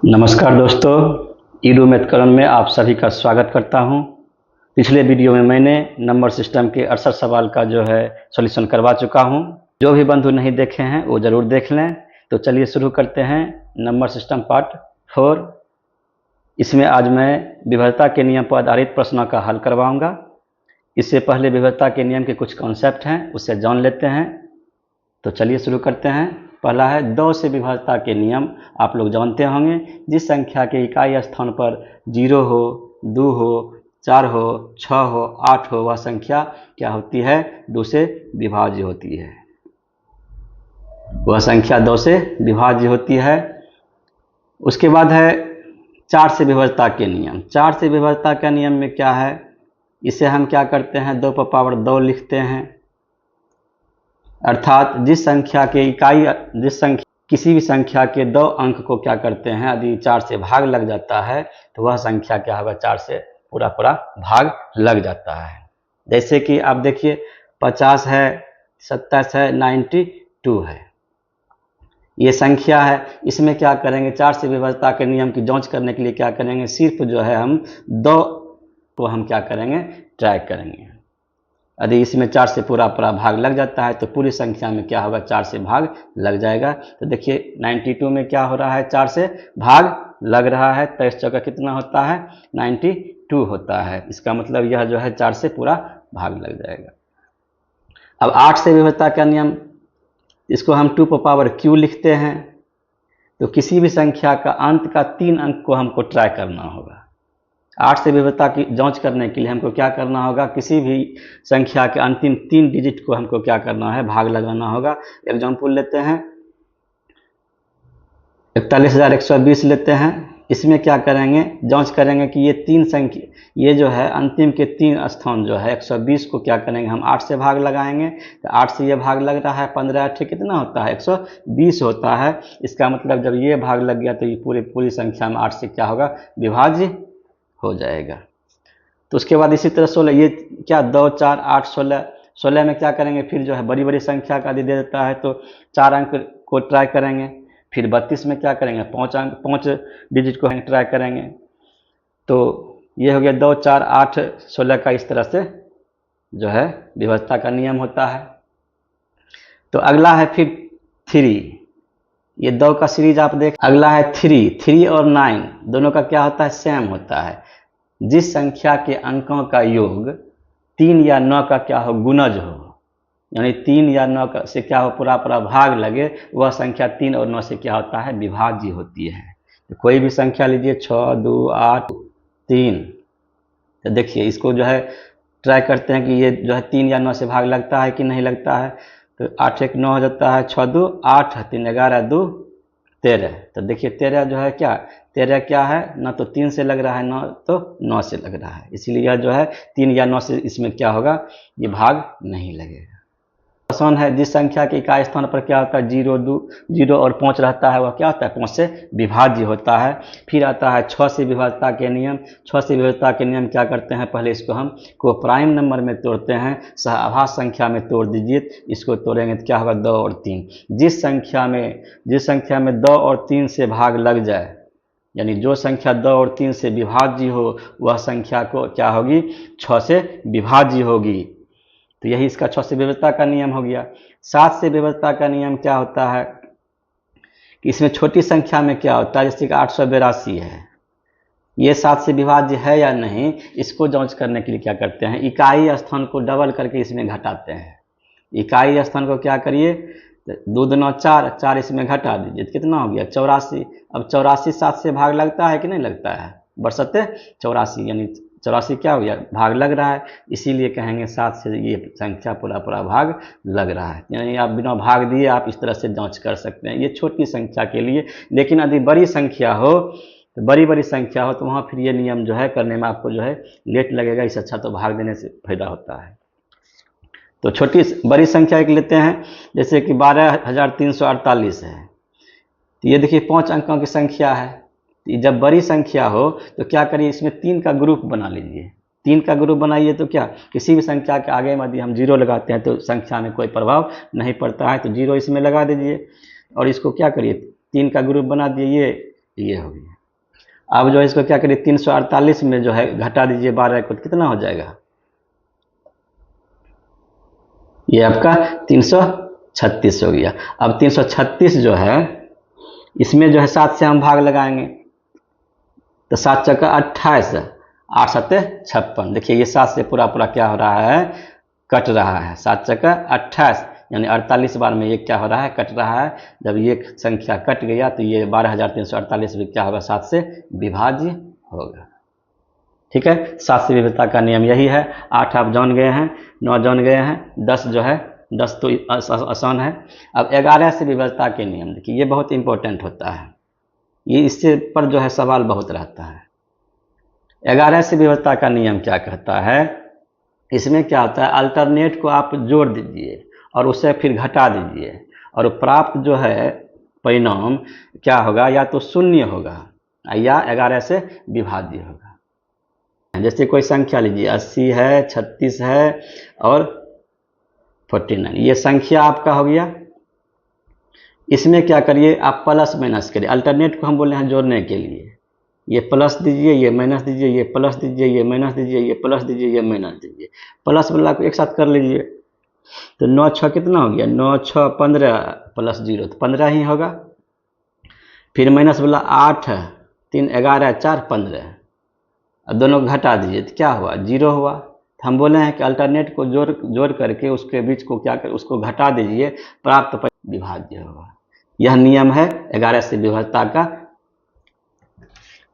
नमस्कार दोस्तों, ईडू मैथकरण में आप सभी का स्वागत करता हूं। पिछले वीडियो में मैंने नंबर सिस्टम के 68 सवाल का जो है सॉल्यूशन करवा चुका हूं। जो भी बंधु नहीं देखे हैं वो ज़रूर देख लें। तो चलिए शुरू करते हैं नंबर सिस्टम पार्ट 4। इसमें आज मैं विविधता के नियम पर आधारित प्रश्नों का हल करवाऊँगा। इससे पहले विविधता के नियम के कुछ कॉन्सेप्ट हैं, उसे जान लेते हैं। तो चलिए शुरू करते हैं। पहला है 2 से विभाज्यता के नियम। आप लोग जानते होंगे, जिस संख्या के इकाई स्थान पर 0 हो, 2 हो, 4 हो, 6 हो, 8 हो, वह संख्या क्या होती है? 2 से विभाज्य होती है। वह संख्या 2 से विभाज्य होती है। उसके बाद है 4 से विभाज्यता के नियम। 4 से विभाज्यता का नियम में क्या है? इसे हम क्या करते हैं, 2 पर पावर 2 लिखते हैं। अर्थात किसी भी संख्या के 2 अंक को क्या करते हैं, यदि 4 से भाग लग जाता है तो वह संख्या क्या होगा? 4 से पूरा भाग लग जाता है। जैसे कि आप देखिए 50 है, 27 है, 92 है, ये संख्या है। इसमें क्या करेंगे, 4 से विभाज्यता के नियम की जांच करने के लिए क्या करेंगे, सिर्फ जो है हम 2 को हम क्या करेंगे, ट्राई करेंगे। यदि इसमें 4 से पूरा भाग लग जाता है तो पूरी संख्या में क्या होगा, 4 से भाग लग जाएगा। तो देखिए 92 में क्या हो रहा है, 4 से भाग लग रहा है। 23 चौका कितना होता है, 92 होता है। इसका मतलब यह जो है 4 से पूरा भाग लग जाएगा। अब 8 से विभाज्यता का नियम, इसको हम 2 पर पावर q लिखते हैं। तो किसी भी संख्या का अंत का 3 अंक को हमको ट्राई करना होगा। 8 से विभाज्यता की जांच करने के लिए हमको क्या करना होगा, किसी भी संख्या के अंतिम 3 डिजिट को हमको क्या करना है, भाग लगाना होगा। एग्जाम्पल लेते हैं 41,120 लेते हैं। इसमें क्या करेंगे, जांच करेंगे कि ये 3 संख्या, ये जो है अंतिम के 3 स्थान जो है 120 को क्या करेंगे, हम 8 से भाग लगाएंगे। तो 8 से ये भाग लग रहा है, 15 8 कितना होता है, 120 होता है। इसका मतलब जब ये भाग लग गया तो ये पूरी संख्या में 8 से क्या होगा, विभाज्य हो जाएगा। तो उसके बाद इसी तरह 16, ये क्या 2 4 8 16 में क्या करेंगे, फिर जो है बड़ी संख्या का दे देता है तो 4 अंक को ट्राई करेंगे। फिर 32 में क्या करेंगे, 5 डिजिट को हम ट्राई करेंगे। तो ये हो गया 2 4 8 16 का इस तरह से जो है विभाज्यता का नियम होता है। तो अगला है फिर 3। ये 2 का सीरीज आप देख। अगला है 3 और 9 दोनों का क्या होता है, सेम होता है। जिस संख्या के अंकों का योग 3 या 9 का क्या हो, गुणज हो, यानी 3 या 9 से क्या हो, पूरा भाग लगे, वह संख्या 3 और 9 से क्या होता है, विभाज्य होती है। तो कोई भी संख्या लीजिए 6 2 8 3। तो देखिए इसको जो है ट्राई करते हैं कि ये जो है 3 या 9 से भाग लगता है कि नहीं लगता है। तो 8 1 9 हो जाता है, 6 2 8, 3 11 2 13। तो देखिए 13 जो है क्या, 13 क्या है, न तो 3 से लग रहा है, न तो 9 से लग रहा है। इसीलिए यह जो है 3 या 9 से इसमें क्या होगा, ये भाग नहीं लगेगा। आसान है। जिस संख्या के इकाई स्थान पर क्या होता है, 0 और 5 रहता है, वह क्या होता है, 5 से विभाज्य होता है। फिर आता है 6 से विभाज्यता के नियम। 6 से विभाज्यता के नियम क्या करते हैं, पहले इसको हम को प्राइम नंबर में तोड़ते हैं, सहआभाज्य संख्या में तोड़ दीजिए। इसको तोड़ेंगे तो क्या होगा, 2 और 3। जिस संख्या में 2 और 3 से भाग लग जाए, यानी जो संख्या 2 और 3 से विभाज्य हो, वह संख्या को क्या होगी, 6 से विभाज्य होगी। तो यही इसका 6 से विभाज्यता का नियम हो गया। 7 से विभाज्यता का नियम क्या होता है कि इसमें छोटी संख्या में क्या होता है, जैसे कि 882 है, ये 7 से विभाज्य है या नहीं, इसको जांच करने के लिए क्या करते हैं, इकाई स्थान को डबल करके इसमें घटाते हैं। इकाई स्थान को क्या करिए, 2 2 4, 4 इसमें घटा दीजिए, कितना हो गया, 84। अब 84 7 से भाग लगता है कि नहीं लगता है, बरसते 84, यानी 84 क्या हो गया, भाग लग रहा है। इसीलिए कहेंगे 7 से ये संख्या पूरा भाग लग रहा है। यानी आप बिना भाग दिए आप इस तरह से जांच कर सकते हैं, ये छोटी संख्या के लिए। लेकिन यदि बड़ी संख्या हो, तो बड़ी संख्या हो तो वहाँ फिर ये नियम जो है करने में आपको जो है लेट लगेगा। इससे अच्छा तो भाग देने से फायदा होता है। तो बड़ी संख्या एक लेते हैं, जैसे कि 12,348 है। तो ये देखिए 5 अंकों की संख्या है। जब बड़ी संख्या हो तो क्या करिए, इसमें 3 का ग्रुप बना लीजिए। 3 का ग्रुप बनाइए तो क्या, किसी भी संख्या के आगे यदि हम 0 लगाते हैं तो संख्या में कोई प्रभाव नहीं पड़ता है, तो 0 इसमें लगा दीजिए। और इसको क्या करिए, 3 का ग्रुप बना दिए, ये हो गया। अब जो है इसको क्या करिए, 348 में जो है घटा दीजिए 12 को, कितना हो जाएगा, ये आपका 336 हो गया। अब 336 जो है इसमें जो है 7 से हम भाग लगाएंगे, तो 7 चक्का 28, 8 सत्ते 56। देखिए ये 7 से पूरा पूरा क्या हो रहा है, कट रहा है। 7 चक्का 28 यानी 48 बार में ये क्या हो रहा है, कट रहा है। जब ये संख्या कट गया तो ये 12,348 भी क्या होगा, 7 से विभाज्य होगा। ठीक है, 7 से विविधता का नियम यही है। 8 आप जान गए हैं, 9 जान गए हैं, 10 जो है 10 तो आसान है। अब 11 से विविधता के नियम देखिए, ये बहुत इंपॉर्टेंट होता है, ये इससे पर जो है सवाल बहुत रहता है। 11 से विविधता का नियम क्या कहता है, इसमें क्या होता है, अल्टरनेट को आप जोड़ दीजिए और उसे फिर घटा दीजिए और प्राप्त जो है परिणाम क्या होगा, या तो शून्य होगा या 11 से विभाज्य होगा। जैसे कोई संख्या लीजिए, 80 है, 36 है और 49, ये संख्या आपका हो गया। इसमें क्या करिए, आप प्लस माइनस करिए। अल्टरनेट को हम बोले हैं जोड़ने के लिए, ये प्लस दीजिए, ये माइनस दीजिए, ये प्लस दीजिए, ये माइनस दीजिए, ये प्लस दीजिए, ये माइनस दीजिए। प्लस वाला को एक साथ कर लीजिए, तो 9 6 कितना हो गया, 9 6 15 प्लस 0 तो 15 ही होगा। फिर माइनस वाला 8 3 11 4 15, अब दोनों को घटा दीजिए तो क्या हुआ, 0 हुआ। तो हम बोले हैं कि अल्टरनेट को जोड़ करके उसके बीच को क्या कर, उसको घटा दीजिए, प्राप्त विभाज्य होगा। यह नियम है 11 से विभाज्यता का।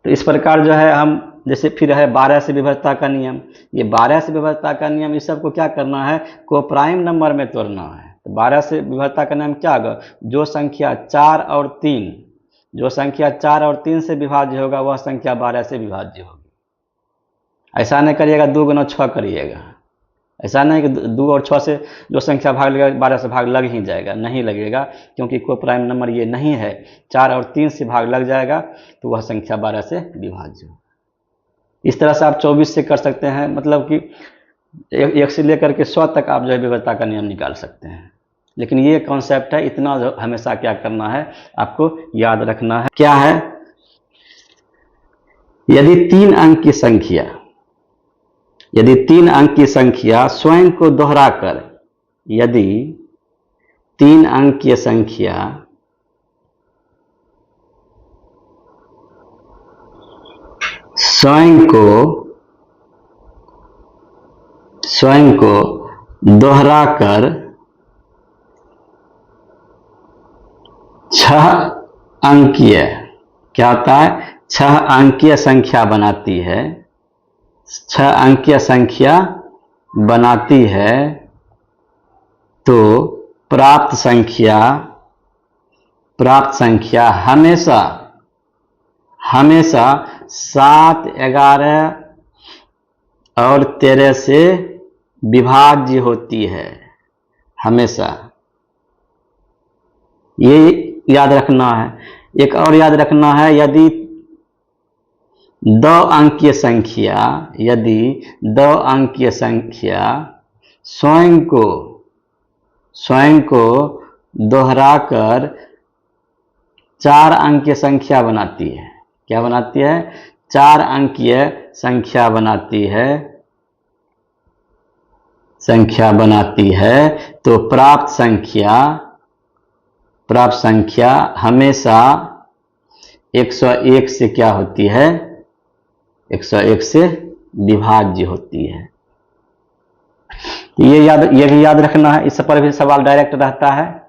तो इस प्रकार जो है हम, जैसे फिर है 12 से विभाज्यता का नियम। ये 12 से विभाज्यता का नियम, इस सबको क्या करना है, को प्राइम नंबर में तोड़ना है। तो 12 से विभाज्यता का नियम क्या होगा, जो संख्या 4 और 3, जो संख्या 4 और 3 से विभाज्य होगा वह संख्या 12 से विभाज्य होगी। ऐसा नहीं करिएगा 2 गुना 6 करिएगा, ऐसा नहीं कि 2 और 6 से जो संख्या भाग लगेगा 12 से भाग लग ही जाएगा, नहीं लगेगा, क्योंकि कोई प्राइम नंबर ये नहीं है। 4 और 3 से भाग लग जाएगा तो वह संख्या 12 से विभाज्य होगा। इस तरह से आप 24 से कर सकते हैं, मतलब कि 1 से लेकर के 100 तक आप जो है विविधता का नियम निकाल सकते हैं। लेकिन ये कॉन्सेप्ट है, इतना जो हमेशा क्या करना है, आपको याद रखना है। क्या है, यदि 3 अंक की संख्या, यदि 3 अंक की संख्या स्वयं को दोहराकर, यदि 3 अंक की संख्या स्वयं को दोहराकर 6 अंकीय, क्या होता है, 6 अंकीय संख्या बनाती है, 6 अंकीय संख्या बनाती है, तो प्राप्त संख्या हमेशा 7 11 और 13 से विभाज्य होती है, हमेशा। ये याद रखना है। एक और याद रखना है, यदि 2 अंकीय संख्या, यदि 2 अंकीय संख्या स्वयं को दोहराकर 4 अंकीय संख्या बनाती है, क्या बनाती है, 4 अंकीय संख्या बनाती है, तो प्राप्त संख्या हमेशा 101 से क्या होती है, 101 से विभाज्य होती है। ये भी याद रखना है, इस पर भी सवाल डायरेक्ट रहता है।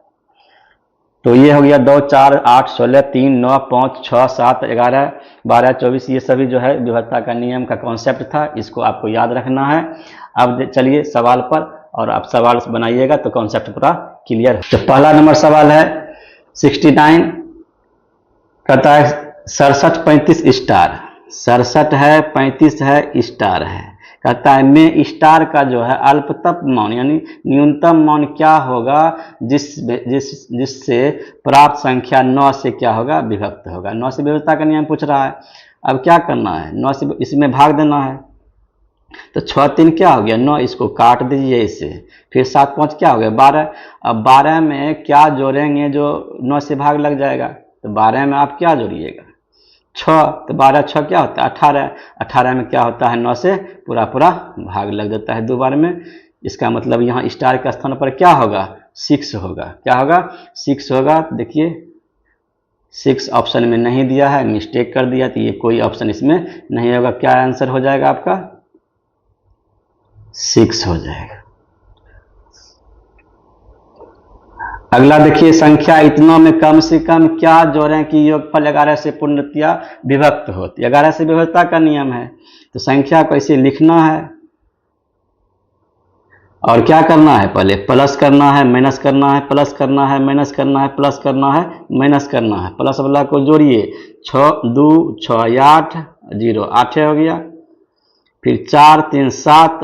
तो ये हो गया 2 4 8 16 3 9 5 6 7 11 12 24, ये सभी जो है विविधता का नियम का कॉन्सेप्ट था, इसको आपको याद रखना है। अब चलिए सवाल पर, और आप सवाल बनाइएगा तो कॉन्सेप्ट पूरा क्लियर। तो पहला नंबर सवाल है 69, कहता है 67 35 स्टार, 67 है 35 है स्टार है, कहता है में स्टार का जो है अल्पतम मान यानी न्यूनतम मान क्या होगा, जिससे प्राप्त संख्या 9 से क्या होगा, विभक्त होगा। 9 से विविधता का नियम पूछ रहा है। अब क्या करना है, 9 से इसमें भाग देना है, तो 6 3 क्या हो गया 9, इसको काट दीजिए इससे, फिर 7 5 क्या हो गया 12। अब 12 में क्या जोड़ेंगे जो 9 से भाग लग जाएगा, तो 12 में आप क्या जोड़िएगा, 6, तो 12 6 क्या होता है 18, 18 में क्या होता है 9 से पूरा पूरा भाग लग जाता है 2 बार में। इसका मतलब यहाँ स्टार के स्थान पर क्या होगा 6 होगा, क्या होगा 6 होगा। देखिए 6 ऑप्शन में नहीं दिया है, मिस्टेक कर दिया, तो ये कोई ऑप्शन इसमें नहीं होगा। क्या आंसर हो जाएगा आपका 6 हो जाएगा। अगला देखिए संख्या इतनों में कम से कम क्या जोड़ें कि योगफल 11 से पूर्णतया विभक्त हो। 11 से विभक्तता का नियम है, तो संख्या को ऐसे लिखना है और क्या करना है, पहले प्लस करना है, माइनस करना है, प्लस करना है, माइनस करना है, प्लस करना है, माइनस करना है। प्लस वाला को जोड़िए 6 2 6 8 0 8 हो गया, फिर 4 3 7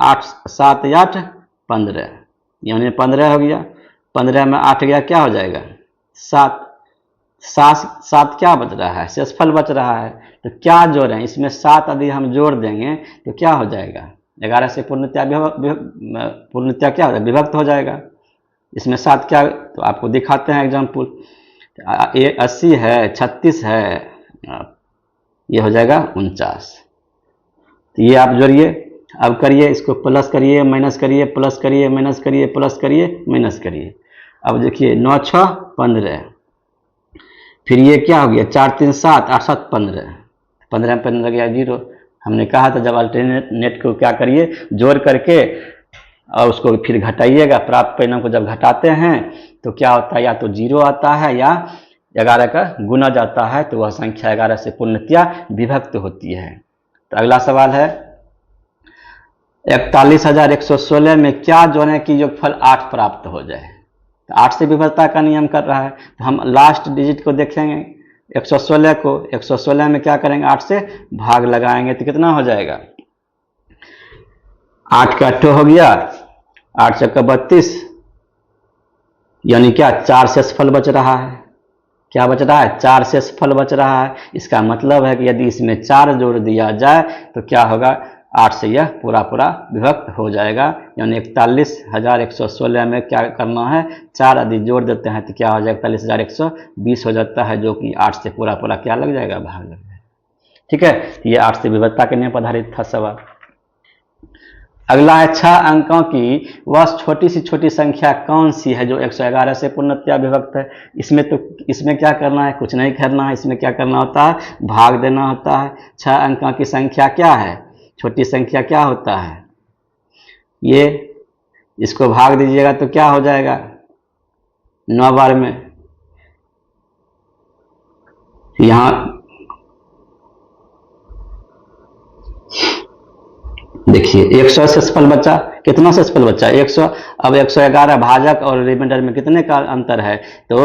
8 7 8 15, यानी 15 हो गया। 15 में 8 गया क्या हो जाएगा 7, 7 क्या बच रहा है शेषफल बच रहा है। तो क्या जोड़ें इसमें 7 यदि हम जोड़ देंगे तो क्या हो जाएगा 11 से पूर्णतया क्या हो जाएगा विभक्त हो जाएगा। इसमें 7 क्या, तो आपको दिखाते हैं एग्जाम्पल। 80 है, 36 है, ये हो जाएगा 49। तो ये आप जोड़िए, अब करिए इसको, प्लस करिए माइनस करिए, प्लस करिए माइनस करिए, प्लस करिए माइनस करिए। अब देखिए 9 6 15, फिर ये क्या हो गया 4 3 7 8 7 15, 15 में 15 गया 0। हमने कहा था जब अल्टरनेट को क्या करिए जोड़ करके और उसको फिर घटाइएगा, प्राप्त परिणाम को जब घटाते हैं तो क्या होता है या तो 0 आता है या 11 का गुना जाता है, तो वह संख्या 11 से पूर्णतया विभक्त होती है। तो अगला सवाल है 41,116 में क्या जोड़ें कि योगफल 8 प्राप्त हो जाए। तो 8 से विभक्तता का नियम कर रहा है, तो हम लास्ट डिजिट को देखेंगे 116 को। 116 में क्या करेंगे 8 से भाग लगाएंगे तो कितना हो जाएगा 8 का 8 हो गया, 8 चक्का 32, यानी क्या 4 शेषफल बच रहा है। क्या बच रहा है 4 शेषफल बच रहा है। इसका मतलब है कि यदि इसमें 4 जोड़ दिया जाए तो क्या होगा 8 से यह पूरा पूरा विभक्त हो जाएगा। यानी 41,116 में क्या करना है 4 यदि जोड़ देते हैं तो क्या हो जाएगा 41,120 हो जाता है, जो कि 8 से पूरा पूरा क्या लग जाएगा भाग लग जाएगा। ठीक है, ये 8 से विभक्तता के नियम पर आधारित था सवाल। अगला है 6 अंकों की वह छोटी सी छोटी संख्या कौन सी है जो 111 से पूर्णतया विभक्त है। इसमें क्या करना है, कुछ नहीं करना है। इसमें क्या करना होता है भाग देना होता है। 6 अंकों की संख्या क्या है, छोटी संख्या क्या होता है, ये इसको भाग दीजिएगा तो क्या हो जाएगा 9 बार में। यहां देखिए 100 शेषफल बचा, कितना शेषफल बचा 100। अब 111 भाजक और रिमाइंडर में कितने का अंतर है, तो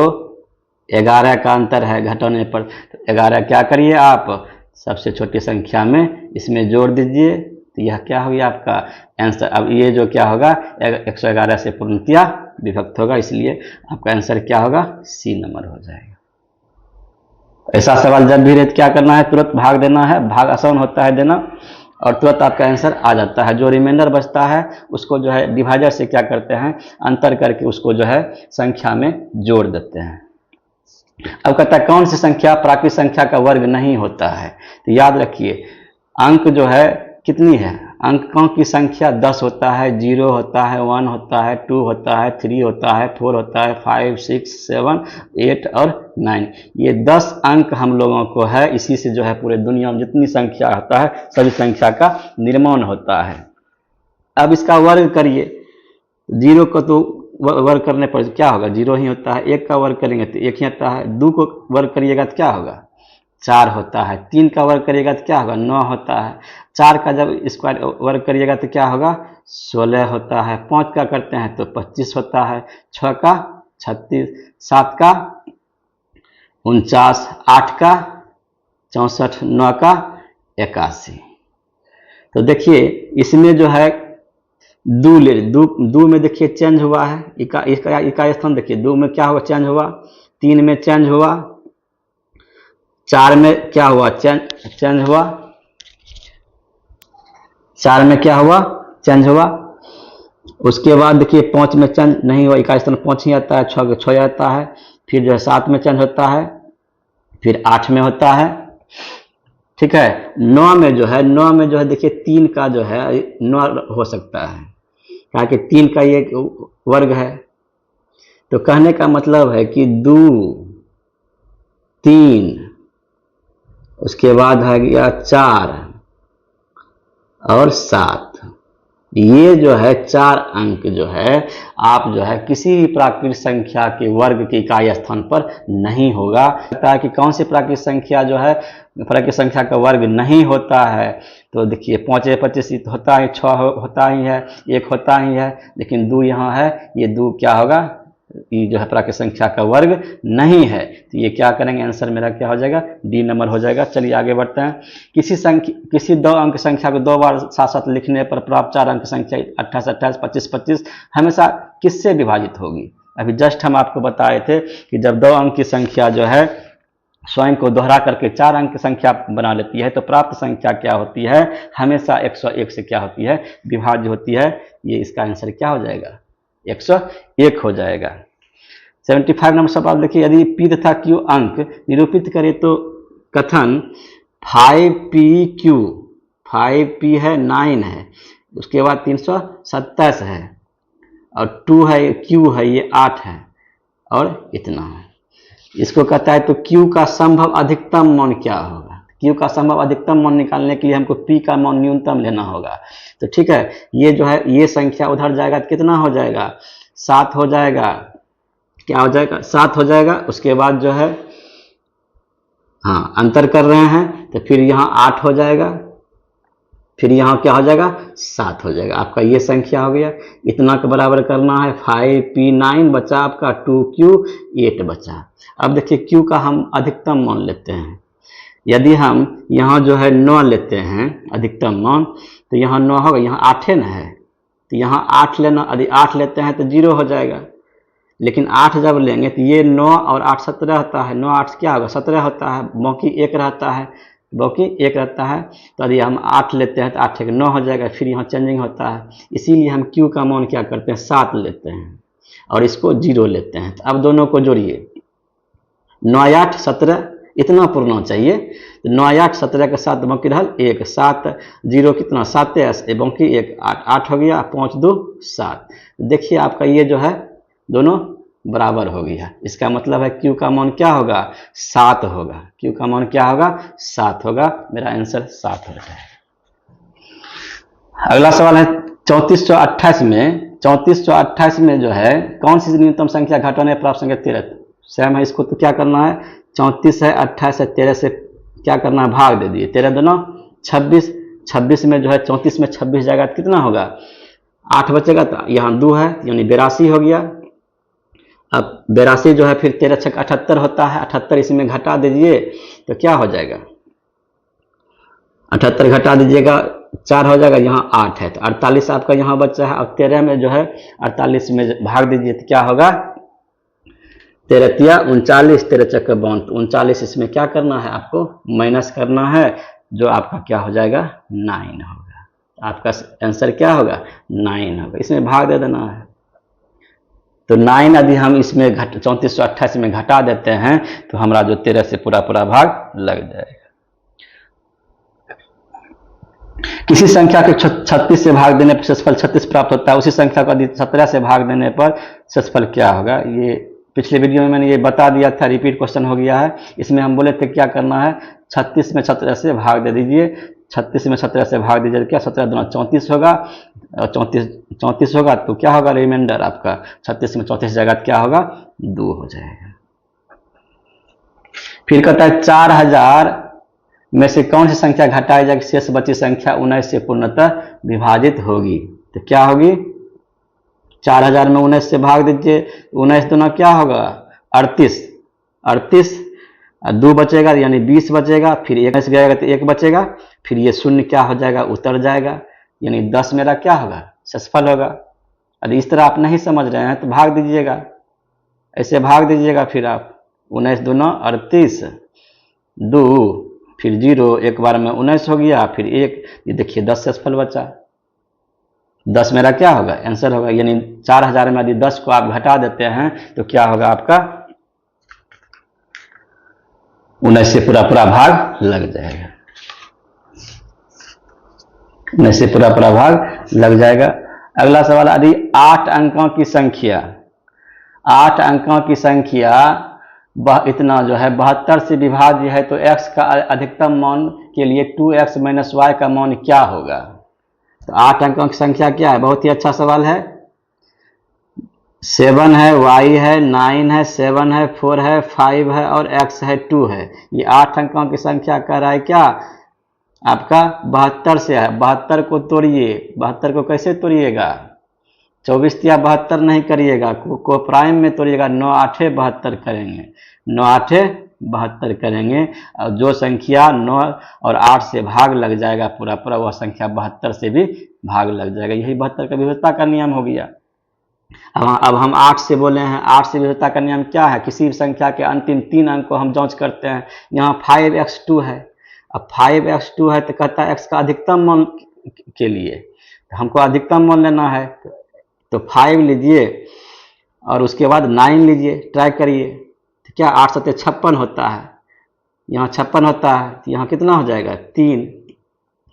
11 का अंतर है घटाने पर। तो 11 क्या करिए आप सबसे छोटी संख्या में इसमें जोड़ दीजिए, तो यह क्या हो गया आपका आंसर। अब ये जो क्या होगा 111 से पूर्णतया विभक्त होगा, इसलिए आपका आंसर क्या होगा सी नंबर हो जाएगा। ऐसा सवाल जब भी रहे क्या करना है तुरंत भाग देना है, भाग आसान होता है देना और तुरंत आपका आंसर आ जाता है। जो रिमाइंडर बचता है उसको जो है डिवाइडर से क्या करते हैं अंतर करके उसको जो है संख्या में जोड़ देते हैं। अब कहता है कौन सी संख्या प्राकृतिक संख्या का वर्ग नहीं होता है। तो याद रखिए अंक जो है कितनी है, अंकों की संख्या 10 होता है, 0 होता है, 1 होता है, 2 होता है, 3 होता है, 4 होता है, 5 6 7 8 और 9। ये 10 अंक हम लोगों को है, इसी से जो है पूरे दुनिया में जितनी संख्या होता है सभी संख्या का निर्माण होता है। अब इसका वर्ग करिए, 0 को तो वर्ग करने पर क्या होगा 0 ही होता है, 1 का वर्ग करेंगे तो 1 ही आता है, 2 को वर्ग करिएगा तो क्या होगा 4 होता है, 3 का वर्ग करिएगा तो क्या होगा 9 होता है, 4 का जब स्क्वायर वर्ग करिएगा तो क्या होगा 16 होता है, 5 का करते हैं तो 25 होता है, 6 का 36, 7 का 49, 8 का 64, 9 का 81। तो देखिए इसमें जो है दो में देखिए चेंज हुआ है, इका स्थान देखिए 2 में क्या हुआ चेंज हुआ, 3 में चेंज हुआ, 4 में क्या हुआ चेंज हुआ, 4 में क्या हुआ चेंज हुआ। उसके बाद देखिए 5 में चेंज नहीं हुआ, इका स्थान 5 ही आता है, 6 आता है, फिर जो है 7 में चेंज होता है, फिर 8 में होता है, ठीक है। 9 में जो है, 9 में जो है देखिए 3 का जो है 9 हो सकता है, क्या कि 3 का ये वर्ग है। तो कहने का मतलब है कि 2, 3, उसके बाद है गया 4 और 7। ये जो है 4 अंक जो है आप जो है किसी भी प्राकृत संख्या के वर्ग के इकाई स्थान पर नहीं होगा। कहता है कि कौन सी प्राकृत संख्या जो है प्राकृत संख्या का वर्ग नहीं होता है, तो देखिए 5 25 होता है, 6 होता ही है, 1 होता ही है, लेकिन 2 यहाँ है, ये 2 क्या होगा, ये जो है प्राकृत संख्या का वर्ग नहीं है। तो ये क्या करेंगे, आंसर मेरा क्या हो जाएगा, डी नंबर हो जाएगा। चलिए आगे बढ़ते हैं। किसी 2 अंक संख्या को 2 बार साथ साथ लिखने पर प्राप्त 4 अंक संख्या 28 28 25 25 हमेशा किससे विभाजित होगी। अभी जस्ट हम आपको बताए थे कि जब 2 अंक की संख्या जो है स्वयं को दोहरा करके 4 अंक की संख्या बना लेती है, तो प्राप्त संख्या क्या होती है, हमेशा 101 से क्या होती है, विभाज्य होती है। ये इसका आंसर क्या हो जाएगा, 101 हो जाएगा। 75 नंबर सवाल देखिए, यदि पी तथा क्यू अंक निरूपित करें तो कथन 5PQ, 5P है 9 है, उसके बाद 327 है, और 2 है, Q है, ये 8 है, और इतना है। इसको कहता है तो Q का संभव अधिकतम मान क्या होगा। Q का संभव अधिकतम मान निकालने के लिए हमको P का मान न्यूनतम लेना होगा। तो ठीक है, ये जो है ये संख्या उधर जाएगा तो कितना हो जाएगा, 7 हो जाएगा। क्या हो जाएगा, 7 हो जाएगा। उसके बाद जो है हाँ अंतर कर रहे हैं, तो फिर यहाँ 8 हो जाएगा, फिर यहाँ क्या हो जाएगा, 7 हो जाएगा। आपका ये संख्या हो गया। इतना के बराबर करना है, 5P 9 बचा, आपका 2Q 8 बचा। अब देखिए Q का हम अधिकतम मान लेते हैं। यदि हम यहाँ जो है 9 लेते हैं अधिकतम मान, तो यहाँ 9 होगा, यहाँ 8 है ना है, तो यहाँ 8 लेना, यदि 8 लेते हैं तो 0 हो जाएगा। लेकिन 8 जब लेंगे तो ये 9 और 8 17 होता है, 9 8 क्या होगा, 17 होता है, बाकी 1 रहता है, बाकी 1 रहता है। तो यदि हम 8 लेते हैं तो 8 1 9 हो जाएगा, फिर यहाँ चेंजिंग होता है। इसीलिए हम Q का मान क्या करते हैं, 7 लेते हैं और इसको 0 लेते हैं। तो अब दोनों को जोड़िए, 9 8 17 इतना पुरना चाहिए। तो 9 8 17 के साथ बाकी रहल 1, 7 0 कितना, 7 बाकी 1 8 8 हो गया, 5 2 7। देखिए आपका ये जो है दोनों बराबर हो गया। इसका मतलब है Q का मान क्या होगा, 7 होगा। Q का मान क्या होगा, 7 होगा। मेरा आंसर 7 हो जाएगा। अगला सवाल है 3428 में, 3428 में जो है कौन सी न्यूनतम संख्या घटाने प्राप्त संख्या 13। सेम है, इसको तो क्या करना है, 34 है, 28 है, 13 से क्या करना है, भाग दे दिए। 13 दूना 26, 26 में जो है 34 में 26 जाएगा तो कितना होगा, 8 बचेगा, तो यहाँ 2 है यानी 82 हो गया। अब 82 जो है फिर 13 6 78 होता है, 78 इसमें घटा दीजिए तो क्या हो जाएगा, 78 घटा दीजिएगा 4 हो जाएगा, यहाँ 8 है, तो 48 आपका यहाँ बचा है। अब 13 में जो है 48 में भाग दीजिए तो क्या होगा, 13 तिया 39, 13 चक्कर 39, इसमें क्या करना है, आपको माइनस करना है, जो आपका क्या हो जाएगा, 9 होगा। आपका आंसर क्या होगा, 9 होगा। इसमें भाग दे देना है। तो 9 यदि हम इसमें 3428 में घटा देते हैं तो हमारा जो 13 से पूरा भाग लग जाएगा। किसी संख्या के 36 से भाग देने पर शेषफल 36 प्राप्त होता है, उसी संख्या को यदि 17 से भाग देने पर शेषफल क्या होगा। ये पिछले वीडियो में मैंने ये बता दिया था, रिपीट क्वेश्चन हो गया है। इसमें हम बोले थे क्या करना है, 36 में 17 से भाग दे दीजिए, 36 में 17 से भाग दीजिए, क्या 17 दूना 34 होगा, और 34 होगा तो क्या होगा, रिमाइंडर आपका 36 में 34 जगह क्या होगा, 2 हो जाएगा। फिर कहता है 4000 में से कौन सी संख्या घटाई जाएगी, शेष बची संख्या 19 से पूर्णतः विभाजित होगी। तो क्या होगी, 4000 में 19 से भाग दीजिए, 19 दूना क्या होगा, 38, 2 बचेगा यानी 20 बचेगा, फिर 1 गएगा तो 1 बचेगा, फिर ये शून्य क्या हो जाएगा, उतर जाएगा, यानी 10 मेरा क्या होगा, शेषफल होगा। यदि इस तरह आप नहीं समझ रहे हैं तो भाग दीजिएगा, ऐसे भाग दीजिएगा। फिर आप 19 दूना 38, 2 फिर 0, एक बार में 19 हो गया, फिर 1, ये देखिए 10 शेषफल बचा। 10 मेरा क्या होगा, आंसर होगा। यानी 4000 में यदि 10 को आप घटा देते हैं तो क्या होगा, आपका 19 से पूरा भाग लग जाएगा। में से पूरा पूरा भाग लग जाएगा। अगला सवाल, यदि 8 अंकों की संख्या 8 अंकों की संख्या इतना जो है 72 से विभाज्य है तो x का अधिकतम मान के लिए 2x माइनस वाई का मान क्या होगा? तो 8 अंकों की संख्या क्या है? बहुत ही अच्छा सवाल है। 7 है, y है, 9 है, 7 है, 4 है, 5 है और x है 2 है। ये 8 अंकों की संख्या कह रहा है क्या? आपका 72 से है। 72 को तोड़िए। 72 को कैसे तोड़िएगा? 24 या 72 नहीं करिएगा, को प्राइम में तोड़िएगा। 9 8 72 करेंगे, 9 8 72 करेंगे और जो संख्या 9 और 8 से भाग लग जाएगा पूरा पूरा, वह संख्या 72 से भी भाग लग जाएगा। यही 72 का विविधता का नियम हो गया। अब हम 8 से बोले हैं। 8 से विविधता का नियम क्या है? किसी भी संख्या के अंतिम 3 अंक को हम जांच करते हैं। यहाँ 5x2 है। अब 5x2 है तो कहता है x का अधिकतम मान के लिए तो हमको अधिकतम मान लेना है। तो 5 लीजिए और उसके बाद 9 लीजिए, ट्राई करिए। तो क्या 8 7 56 होता है, यहाँ 56 होता है, तो यहाँ कितना हो जाएगा? 3,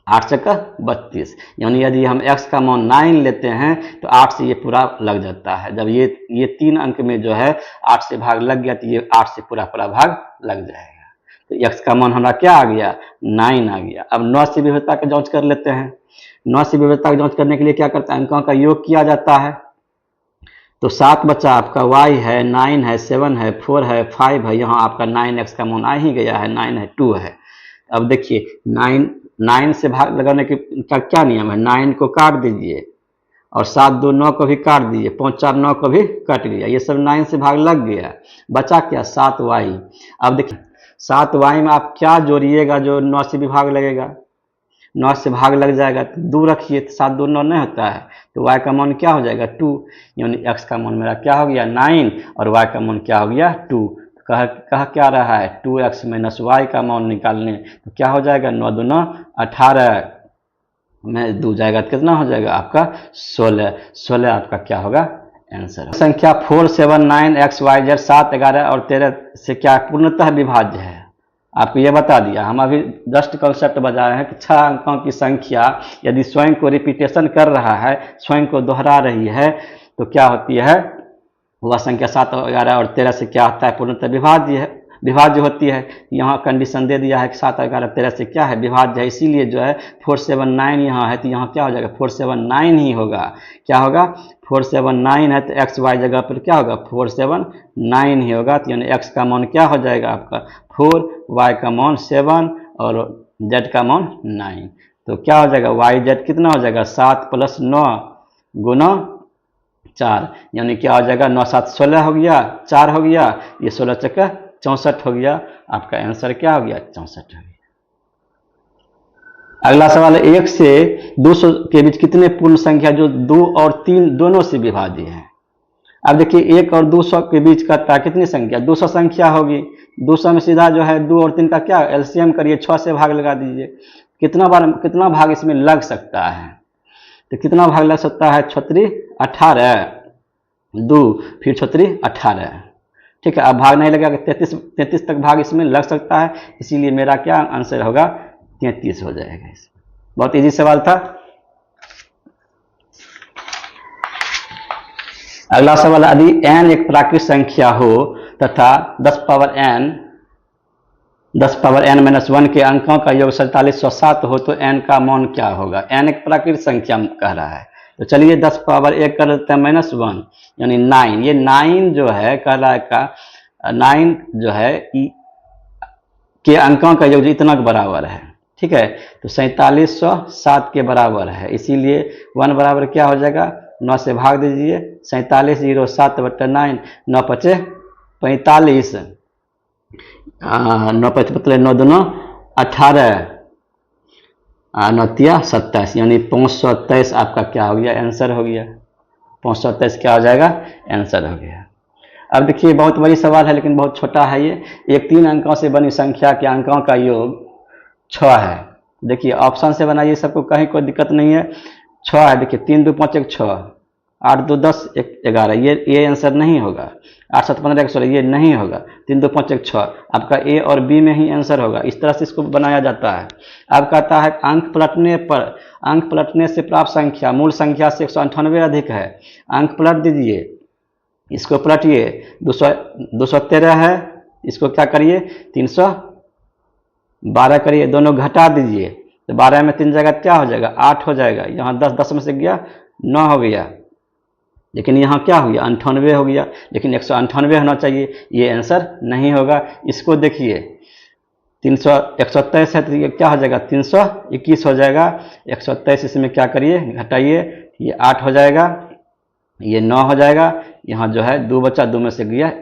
8 चक्का 32। यानी यदि हम x का मान 9 लेते हैं तो 8 से ये पूरा लग जाता है। जब ये 3 अंक में जो है 8 से भाग लग गया तो ये 8 से पूरा पूरा भाग लग जाएगा। तो x का मान हमारा क्या आ गया? 9 आ गया। अब 9 से विविधता की जांच कर लेते हैं। 9 से विविधता की जांच करने के लिए क्या करता है? अंकों का योग किया जाता है। तो 7 बचा आपका, y है, 9 है, 7 है, 4 है, 5 है। यहाँ आपका 9x का मान आ ही गया है, 9 है, 2 है। अब देखिए 9 से भाग लगाने का क्या नियम है? 9 को काट दीजिए और 7 2 9 को भी काट दीजिए, 5 4 9 को भी कट गया। ये सब 9 से भाग लग गया। बचा क्या? 7y। अब देखिए 7y में आप क्या जोड़िएगा जो 9 से भी भाग लगेगा? 9 से भाग लग जाएगा तो 2 रखिए, तो 7 2 9 नहीं होता है, तो y का मान क्या हो जाएगा? 2। यानी x का मान मेरा क्या हो गया? 9 और y का मान क्या हो गया? 2। कह क्या रहा है? 2x माइनस वाई का मान निकालने। तो क्या हो जाएगा? 9 2 9 18 में 2 जाएगा तो कितना हो जाएगा आपका? 16। 16 आपका क्या होगा? आंसर। संख्या 4 7 9 x y z 7 11 और 13 से क्या पूर्णतः विभाज्य है? आपको ये बता दिया। हम अभी जस्ट कॉन्सेप्ट बता रहे हैं कि 6 अंकों की संख्या यदि स्वयं को रिपीटेशन कर रहा है, स्वयं को दोहरा रही है, तो क्या होती है? वह संख्या 7 11 और 13 से क्या होता है? पूर्णतः विभाज्य होती है। यहाँ कंडीशन दे दिया है कि 7 11 13 से क्या है? विभाज्य है। इसीलिए जो है 4 7 9 यहाँ है तो यहाँ क्या हो जाएगा? 4 7 9 ही होगा। क्या होगा? 4 7 9 है तो एक्स वाई जगह पर क्या होगा? 4 7 9 ही होगा। तो यानी एक्स का मान क्या हो जाएगा आपका? 4, वाई का मान 7 और जेड का मान 9। तो क्या हो जाएगा? वाई जेड कितना हो जाएगा? 7 + 9 गुना 4, यानी क्या हो जाएगा? 9 7 16 हो गया, 4 हो गया, ये 16 चक्का 64 हो गया। आपका आंसर क्या हो गया? 64 हो गया। अगला सवाल है 1 से 200 के बीच कितने पूर्ण संख्या जो 2 और 3 दोनों से विभाज्य है? अब देखिए 1 और 200 के बीच का कितनी संख्या? 200 संख्या होगी। 200 में सीधा जो है 2 और 3 का क्या एलसीएम करिए, 6 से भाग लगा दीजिए। कितना भाग इसमें लग सकता है? तो कितना भाग लग सकता है? 36 18 2 फिर 36 18। ठीक है। अब भाग नहीं लगेगा, 33 तक भाग इसमें लग सकता है। इसीलिए मेरा क्या आंसर होगा? 33 हो जाएगा। इसमें बहुत इजी सवाल था। अगला सवाल, यदि n एक प्राकृतिक संख्या हो तथा 10 पावर n माइनस 1 के अंकों का योग 4707 हो तो n का मान क्या होगा? n एक प्राकृतिक संख्या कह रहा है। तो चलिए 10 पावर 1 कर देते हैं -1 यानी 9। ये 9 जो है कह रहा है का 9 जो है के अंकों का योग इतना के बराबर है। ठीक है। तो 4707 के बराबर है। इसीलिए 1 बराबर क्या हो जाएगा? 9 से भाग दीजिए, 47 0 7 बटा 9, 9 5 45, 9 5 मतलब 9 2 18, 9 3 27, यानी 523 आपका क्या हो गया? आंसर हो गया। 523 क्या हो जाएगा? आंसर हो गया। अब देखिए बहुत बड़ी सवाल है लेकिन बहुत छोटा है ये। एक 3 अंकों से बनी संख्या के अंकों का योग 6 है। देखिए ऑप्शन से बनाइए, सबको कहीं कोई दिक्कत नहीं है। 6 है। देखिए 3 2 5 1 6, 8 2 10 1 11, ये आंसर नहीं होगा। 8 7 15 16, ये नहीं होगा। 3 2 5 1 6, आपका ए और बी में ही आंसर होगा। इस तरह से इसको बनाया जाता है। अब कहता है अंक पलटने से प्राप्त संख्या मूल संख्या से 198 अधिक है। अंक पलट दीजिए, इसको पलटिए। 213 है, इसको क्या करिए 312 करिए, दोनों घटा दीजिए तो 12 में 3 जगह क्या हो जाएगा 8 हो जाएगा। यहाँ 10 10 में से गया 9 हो गया, लेकिन यहाँ क्या हो गया 98 हो गया, लेकिन 198 होना चाहिए, ये आंसर नहीं होगा। इसको देखिए 123 है तो ये क्या हो जाएगा 321 हो जाएगा। 123 इसमें क्या करिए घटाइए, ये 8 हो जाएगा, ये 9 हो जाएगा। यहाँ जो है 2 बचा, 2 में से गया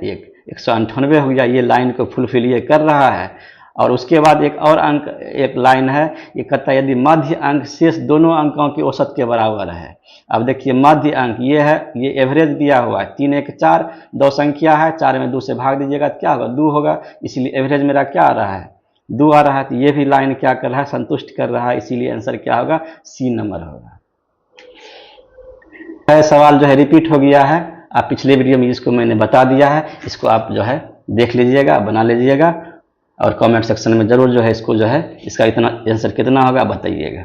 198 हो गया। ये लाइन को फुलफिल ये कर रहा है। और उसके बाद एक और अंक, एक लाइन है, ये कहता है यदि मध्य अंक शेष दोनों अंकों की औसत के बराबर है। अब देखिए मध्य अंक ये है, ये एवरेज दिया हुआ है 3 1 4, 2 संख्या है, 4 में 2 से भाग दीजिएगा तो क्या होगा 2 होगा, इसलिए एवरेज मेरा क्या आ रहा है 2 आ रहा है। तो ये भी लाइन क्या कर रहा है संतुष्ट कर रहा है, इसीलिए आंसर क्या होगा सी नंबर होगा। सवाल जो है रिपीट हो गया है, आप पिछले वीडियो में इसको मैंने बता दिया है, इसको आप जो है देख लीजिएगा, बना लीजिएगा और कमेंट सेक्शन में जरूर जो है इसको जो है इसका इतना आंसर कितना होगा बताइएगा।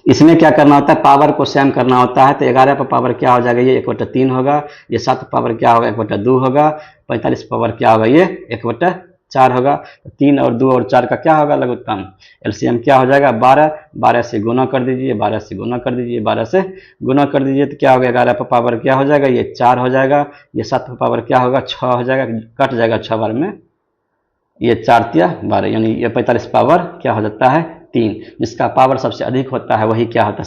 इसमें क्या करना होता है पावर को सेम करना होता है। तो 11 पर पावर क्या हो जाएगा ये 1/3 होगा, ये 7 पर पावर क्या होगा 1/2 होगा, 45 पर पावर क्या होगा ये 1/4 होगा। तो 3 और 2 और 4 का क्या होगा लघुत्तम, एलसीएम क्या हो जाएगा 12, 12 से गुना कर दीजिए, 12 से गुना कर दीजिए, 12 से गुना कर दीजिए तो क्या होगा 11 पर पावर क्या हो जाएगा ये 4 हो जाएगा, ये 7 पर पावर क्या होगा 6 हो जाएगा, कट जाएगा 6 बार में, ये 4 तिया 12, यानी ये 45 पावर क्या हो जाता है 3। जिसका पावर सबसे अधिक होता है वही क्या होता है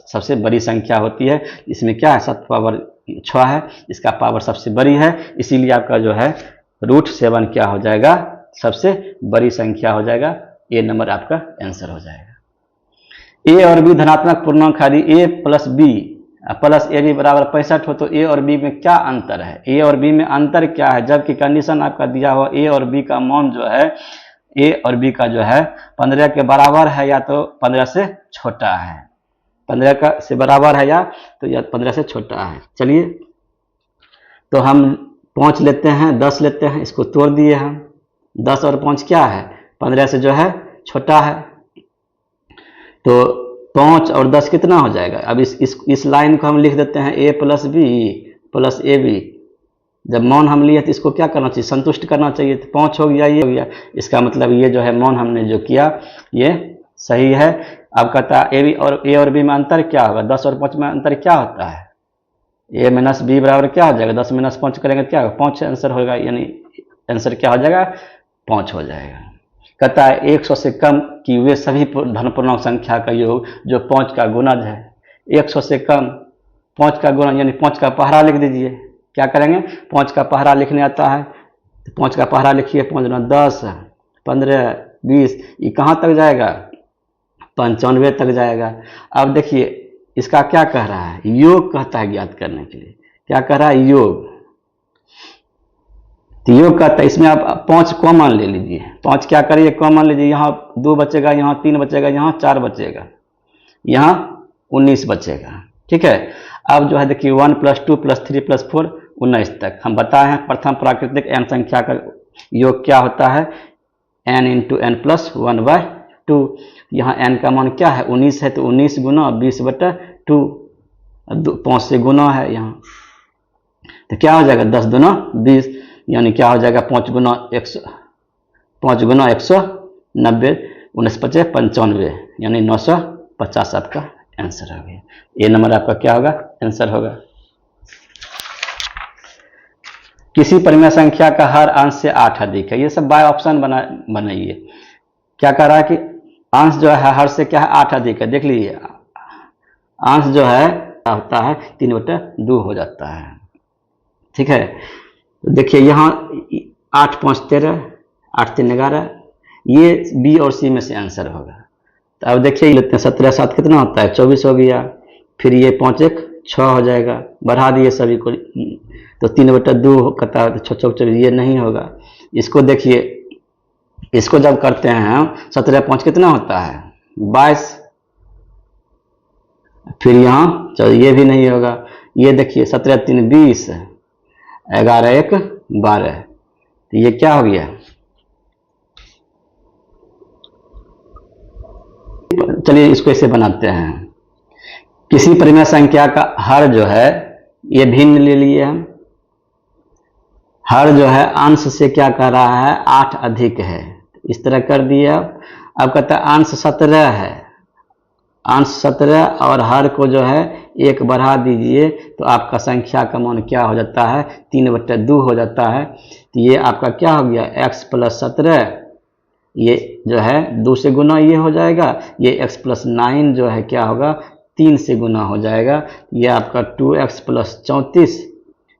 सबसे बड़ी संख्या होती है। इसमें क्या है 7 पावर 6 है, इसका पावर सबसे बड़ी है, इसीलिए आपका जो है √7 क्या हो जाएगा सबसे बड़ी संख्या हो जाएगा। ए नंबर आपका आंसर हो जाएगा। ए और बी धनात्मक पूर्णांक यदि A plus B plus A B बराबर 65 हो तो ए और बी में क्या अंतर है, ए और बी में अंतर क्या है, जबकि कंडीशन आपका दिया हुआ ए और बी का मान जो है ए और बी का जो है 15 के बराबर है या तो 15 से छोटा है, 15 का से बराबर है या तो या 15 से छोटा है। चलिए तो हम 5 लेते हैं, 10 लेते हैं, इसको तोड़ दिए हम, 10 और 5 क्या है 15 से जो है छोटा है। तो 5 और 10 कितना हो जाएगा। अब इस लाइन को हम लिख देते हैं a plus B plus A B. जब मान हम लिए तो इसको क्या करना चाहिए संतुष्ट करना चाहिए, तो 5 हो गया, ये हो गया, इसका मतलब ये जो है मान हमने जो किया ये सही है। अब कहता है ए और बी में अंतर क्या होगा, 10 और 5 में अंतर क्या होता है, a माइनस बी बराबर क्या हो जाएगा 10 - 5 करेंगे क्या होगा 5 आंसर होगा, यानी आंसर क्या हो जाएगा 5 हो जाएगा। कहता है 100 से कम की वे सभी धन पूर्णांक संख्या का योग जो 5 का गुणज है। 100 से कम 5 का गुणज यानी 5 का पहरा लिख दीजिए। क्या करेंगे 5 का पहरा लिखने आता है तो 5 का पहरा लिखिए, 5 × 10 15 20, ये कहाँ तक जाएगा 95 तक जाएगा। अब देखिए इसका क्या कह रहा है योग कहता है ज्ञात करने के लिए, क्या कह रहा है योग। तो योग कहता है इसमें आप 5 कॉमन ले लीजिए, 5 क्या करिए कॉमन लीजिए, यहाँ 2 बचेगा, यहाँ 3 बचेगा, यहाँ 4 बचेगा, यहाँ 19 बचेगा। ठीक है, अब जो है देखिए 1 + 2 + 3 + 4 19 तक हम बताए हैं। प्रथम प्राकृतिक n संख्या का योग क्या होता है n × n + 1/2। यहाँ n का मान क्या है 19 है, तो 19 गुना 20/2, 5 से गुना है यहाँ, तो क्या हो जाएगा 10 दूना 20, यानी क्या हो जाएगा 5 गुना 190, 19 × 5 = 95, यानी 950 आपका आंसर हो गया। ये नंबर आपका क्या होगा आंसर होगा। किसी परिमेय संख्या का हर अंश से 8 अधिक है, ये सब बाय ऑप्शन बनाइए। क्या कह रहा है कि अंश जो है हर से क्या है 8 अधिक है। देख लीजिए अंश जो है होता है 3/2 हो जाता है। ठीक है, तो देखिए यहाँ 8 × 5 = 13, 8 × 3 = 11, ये बी और सी में से आंसर होगा। तो अब देखिए लेते हैं 17 × 7 कितना होता है 24 हो गया, फिर ये 5 × 1 = 6 हो जाएगा, बढ़ा दिए सभी को, तो 3/2 कहता है, तो 6 × 4 = 24, ये नहीं होगा। इसको देखिए, इसको जब करते हैं 17 × 5 कितना होता है 22, फिर यहाँ चलो ये भी नहीं होगा, ये देखिए 17 3 20, 11 1 12, तो ये क्या हो गया। चलिए इसको ऐसे बनाते हैं, किसी परिमेय संख्या का हर जो है ये भिन्न ले लिए हम, हर जो है अंश से क्या कह रहा है 8 अधिक है, इस तरह कर दिए। अब कहता है अंश 17 है, अंश 17 और हर को जो है 1 बढ़ा दीजिए तो आपका संख्या का मान क्या हो जाता है 3/2 हो जाता है। तो ये आपका क्या हो गया x + 17, ये जो है 2 से गुना ये हो जाएगा, ये x + 9 जो है क्या होगा 3 से गुना हो जाएगा, ये आपका 2x + 34,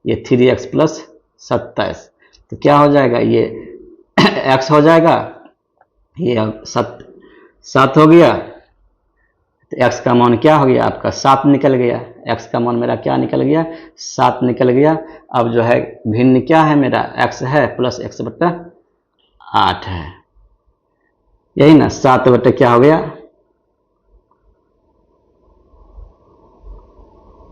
ये 3x + 27, तो क्या हो जाएगा ये x हो जाएगा, ये 7 हो गया, तो x का मान क्या हो गया आपका 7 निकल गया, x का मान मेरा क्या निकल गया 7 निकल गया। अब जो है भिन्न क्या है मेरा x है प्लस x/8 है, यही ना 7 बटे क्या हो गया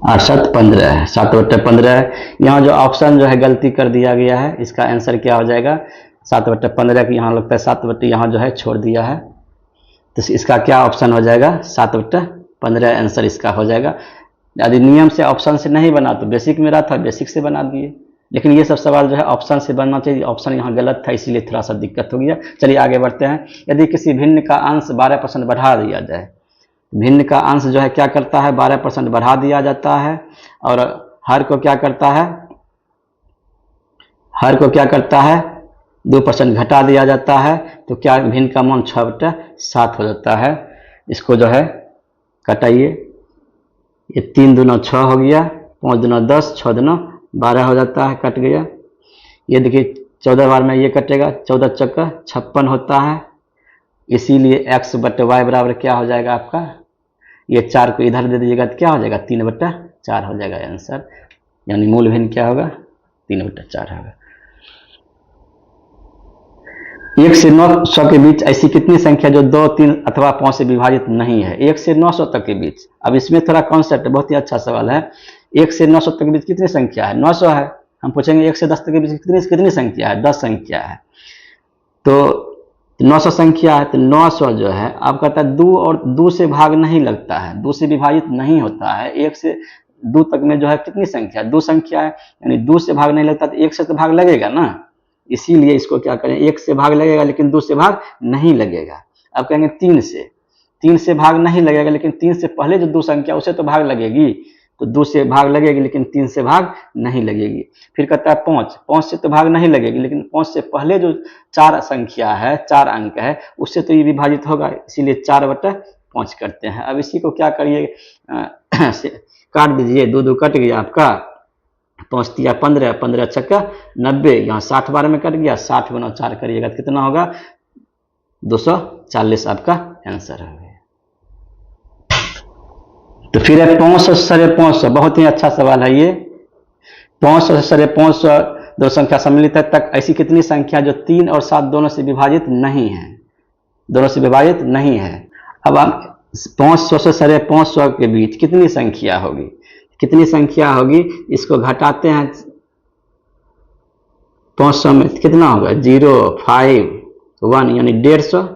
8 7 15 है, 7/15 है। यहाँ जो ऑप्शन जो है गलती कर दिया गया है, इसका आंसर क्या हो जाएगा 7/15 की यहाँ लगता है 7 बटे यहाँ जो है छोड़ दिया है, तो इसका क्या ऑप्शन हो जाएगा 7/15 आंसर इसका हो जाएगा। यदि नियम से ऑप्शन से नहीं बना तो बेसिक मेरा था बेसिक से बना दिए, लेकिन ये सब सवाल जो है ऑप्शन से बनना चाहिए, ऑप्शन यहाँ गलत था इसीलिए थोड़ा सा दिक्कत हो गया। चलिए आगे बढ़ते हैं। यदि किसी भिन्न का अंश 12% बढ़ा दिया जाए, भिन्न का अंश जो है क्या करता है 12% बढ़ा दिया जाता है, और हर को क्या करता है, हर को क्या करता है 2% घटा दिया जाता है, तो क्या भिन्न का मान 6/7 हो जाता है। इसको जो है कटाइए, ये 3 दूना 6 हो गया, 5 दूना 10, 6 दूना 12 हो जाता है, कट गया। ये देखिए 14 बार में ये कटेगा, 14 चक्का 56 होता है, इसीलिए x/y बराबर क्या हो जाएगा आपका, ये 4 को इधर दे दीजिएगा तो क्या हो जाएगा 3/4 हो जाएगा आंसर, यानी मूल भिन्न क्या होगा 3/4 होगा। 1 से 900 के बीच ऐसी कितनी संख्या जो 2, 3 अथवा 5 से विभाजित नहीं है। 1 से 900 तक के बीच, अब इसमें थोड़ा कॉन्सेप्ट बहुत ही अच्छा सवाल है। 1 से 900 तक के बीच कितनी संख्या है 900 है, हम पूछेंगे 1 से 10 तक के बीच कितनी संख्या है 10 संख्या है, तो 900 संख्या है, तो 900 जो है आप कहता है 2 और 2 से भाग नहीं लगता है, 2 से विभाजित नहीं होता है। 1 से 2 तक में जो है कितनी संख्या 2 संख्या है, यानी 2 से भाग नहीं लगता तो 1 से तो भाग लगेगा ना, इसीलिए इसको क्या करें 1 से भाग लगेगा लेकिन 2 से भाग नहीं लगेगा। अब कहेंगे 3 से भाग नहीं लगेगा, लेकिन 3 से पहले जो 2 संख्या उसे तो भाग लगेगी, तो 2 से भाग लगेगी लेकिन 3 से भाग नहीं लगेगी। फिर कहता है 5 से तो भाग नहीं लगेगी, लेकिन 5 से पहले जो 4 संख्या है 4 अंक है उससे तो ये विभाजित होगा, इसीलिए 4/5 करते हैं। अब इसी को क्या करिए काट दीजिए, 2 2 कट गया आपका, 5 तिया 15, 15 छक्का 90, यहाँ 60 बार में कट गया, 60 गुना 4 करिएगा तो कितना होगा 240 आपका आंसर है। तो फिर है 500 से 550, बहुत ही अच्छा सवाल है ये। 500 से 550 दो संख्या सम्मिलित है तक ऐसी कितनी संख्या जो 3 और 7 दोनों से विभाजित नहीं है, दोनों से विभाजित नहीं है। अब हम 500 से 550 के बीच कितनी संख्या होगी, कितनी संख्या होगी इसको घटाते हैं, 500 में कितना होगा 0 5 1 यानी 150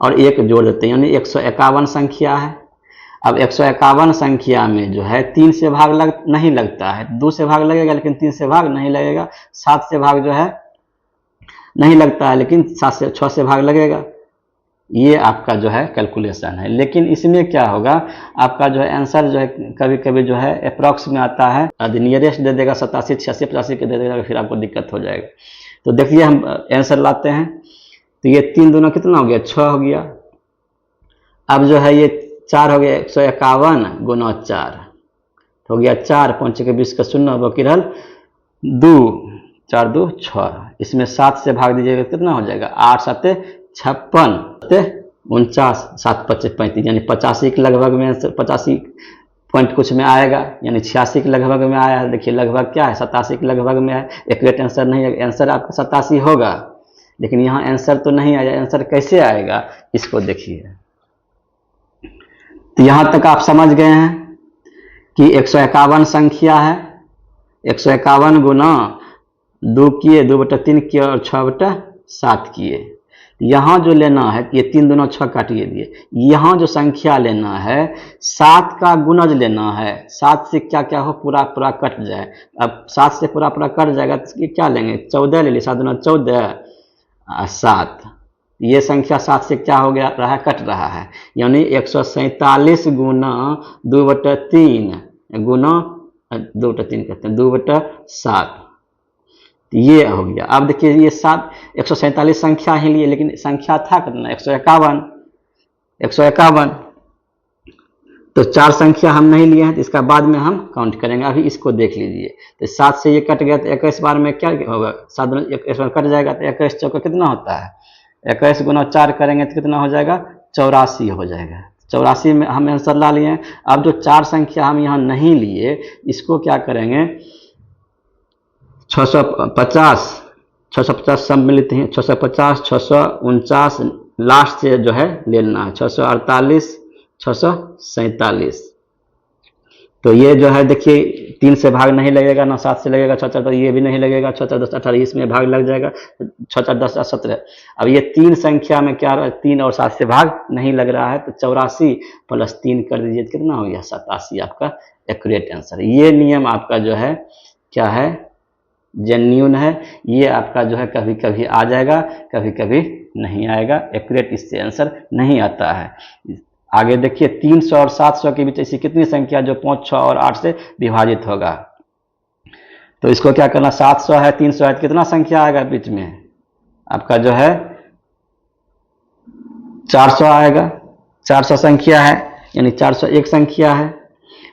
और 1 जोड़ देते हैं यानी 151 संख्या है। अब 151 संख्या में जो है 3 से भाग नहीं लगता है, 2 से भाग लगेगा लेकिन 3 से भाग नहीं लगेगा, 7 से भाग जो है नहीं लगता है लेकिन 6 से भाग लगेगा। ये आपका जो है कैलकुलेशन है, लेकिन इसमें क्या होगा आपका जो है आंसर जो है कभी कभी जो है अप्रॉक्स में आता है, यदि नियरेस्ट दे देगा 87 86 85 के दे देगा फिर आपको दिक्कत हो जाएगा। तो देखिए हम आंसर लाते हैं, तो ये 3 दूना कितना हो गया 6 हो गया। अब जो है ये 4 हो गया 151 गुना 4 हो गया 4, 5 के 20 का 0 बाकी रहल 2, 4 2 6, इसमें 7 से भाग दीजिएगा कितना हो जाएगा 8 7 56 49 7 5 35 यानी 85 के लगभग में 85 पॉइंट कुछ में आएगा, यानी 86 के लगभग में आया है। देखिए लगभग क्या है 87 के लगभग में है, एक्यूरेट आंसर नहीं है, आंसर आपका 87 होगा, लेकिन यहाँ आंसर तो नहीं आया। आंसर कैसे आएगा इसको देखिए। तो यहाँ तक आप समझ गए हैं कि 151 संख्या है, 151 गुना 2 किए, 2/3 किए और 6/7 किए। यहाँ जो लेना है, ये 3 दूना 6 काटिए दिए, यहाँ जो संख्या लेना है 7 का गुणज लेना है। 7 से क्या क्या हो, पूरा पूरा कट जाए। अब 7 से पूरा पूरा कट जाएगा तो क्या लेंगे, 14 ले लीजिए। 7 दूना 14 7, ये संख्या 7 से क्या हो गया रहा है, कट रहा है। यानी 147 गुना 2/3 गुना 2/3 कहते हैं 2/7, ये हो गया। अब देखिए ये 147 संख्या ही लिए, लेकिन संख्या था कितना, 151। तो 4 संख्या हम नहीं लिए हैं, तो इसका बाद में हम काउंट करेंगे। अभी इसको देख लीजिए, तो 7 से ये कट गया तो 21 बार में क्या होगा, 7 21 बार कट जाएगा तो 21 चौका कितना होता है, 21 गुना 4 करेंगे तो कितना हो जाएगा, 84 हो जाएगा। 84 में हम आंसर ला लिए। अब जो 4 संख्या हम यहाँ नहीं लिए, इसको क्या करेंगे, 650 सम्मिलित हैं, 650, 649 लास्ट से जो है लेना है, 648, 647। तो ये जो है देखिए 3 से भाग नहीं लगेगा, ना 7 से लगेगा, 6 तो ये भी नहीं लगेगा, 6 10 18, इसमें भाग लग जाएगा, 6 10 17। अब ये 3 संख्या में क्या, 3 और 7 से भाग नहीं लग रहा है, तो 84 + 3 कर दीजिए, कितना हो गया, 87 आपका एक्यूरेट आंसर। ये नियम आपका जो है क्या है, जेन्युइन है। ये आपका जो है कभी कभी आ जाएगा, कभी कभी नहीं आएगा, एक्यूरेट इससे आंसर नहीं आता है। आगे देखिए 300 और 700 के बीच ऐसी कितनी संख्या जो 5, 6 और 8 से विभाजित होगा। तो इसको क्या करना, 700 है, 300 है, तो कितना संख्या आएगा बीच में, आपका जो है 400 आएगा। 400 संख्या है, यानी 401 संख्या है।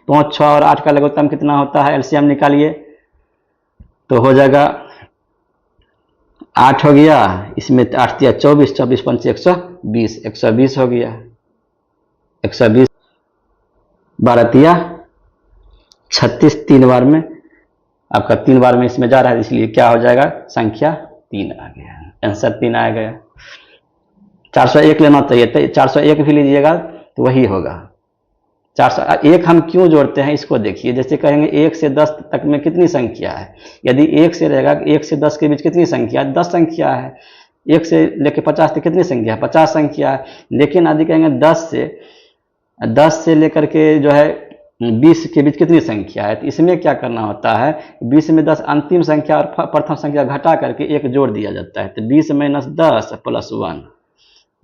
5, 6 और 8 का लघुत्तम कितना होता है, एलसीएम निकालिए, तो हो जाएगा 8 हो गया, इसमें 8 दिया 24, 24 पंच 120, 120 हो गया, 120 12 दिया 36, 3 बार में आपका 3 बार में इसमें जा रहा है, इसलिए क्या हो जाएगा, संख्या 3 आ गया, आंसर 3 आ गया। 401 लेना चाहिए, तो 401 भी लीजिएगा तो वही होगा। 401 हम क्यों जोड़ते हैं, इसको देखिए। जैसे कहेंगे 1 से 10 तक में कितनी संख्या है, यदि 1 से रहेगा, 1 से 10 के बीच कितनी संख्या है, 10 संख्या है। 1 से लेकर 50 तक कितनी संख्या है, 50 संख्या है। लेकिन यदि कहेंगे 10 से लेकर के जो है 20 के बीच कितनी संख्या है, तो इसमें क्या करना होता है, 20 में 10 अंतिम संख्या और प्रथम संख्या घटा करके 1 जोड़ दिया जाता है। तो 20 - 10 + 1,